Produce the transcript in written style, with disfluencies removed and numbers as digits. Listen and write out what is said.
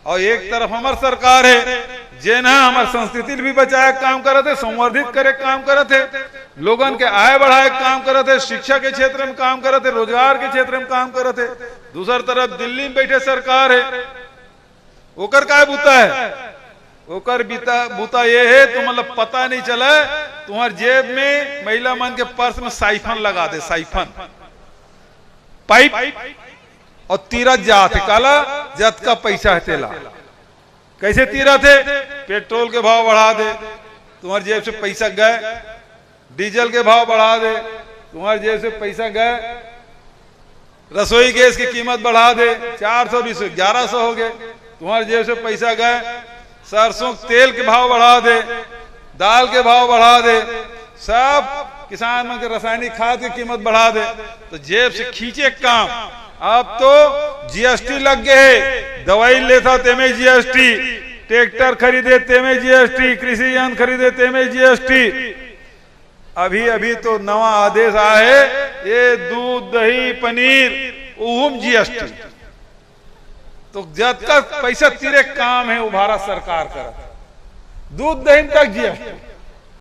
और एक तरफ हमार सरकार है जे ना हमार संस्कृति भी बचाए काम करते, संवर्धित करे काम करते, लोगन के आय बढ़ाए काम करते, शिक्षा के क्षेत्र में काम करते, रोजगार के क्षेत्र में काम करते। दूसर तरफ दिल्ली में बैठे सरकार है, ओकर काय बूता है, ओकर बूता ये है तो मतलब पता नहीं चला तुम्हार जेब में महिला मन के पर्स में साइफन लगा दे, साइफन पाइप और तीरथ जाते काला जत का पैसा है तेला। कैसे तीरथ है? पेट्रोल के भाव बढ़ा दे, तुम्हारी जेब से पैसा गए, डीजल के भाव बढ़ा दे, तुम्हारी जेब से पैसा गए, रसोई गैस की कीमत बढ़ा दे, 420 से 1100 हो गए, तुम्हारी जेब से पैसा गए, सरसों तेल के भाव बढ़ा दे, दाल के भाव बढ़ा दे, सब किसान मन के रासायनिक खाद की कीमत बढ़ा दे, तो जेब से खींचे काम। अब तो जीएसटी लग गए, दवाई लेता तेमे जीएसटी, ट्रैक्टर खरीदे तेमे जीएसटी, कृषि यंत्र खरीदे तेमे जीएसटी। अभी अभी तो नवा आदेश आया है, ये दूध दही पनीर उहुम जीएसटी। तो जब तक पैसा तीरे काम है वो भारत सरकार करत, दूध दही तक जीएसटी।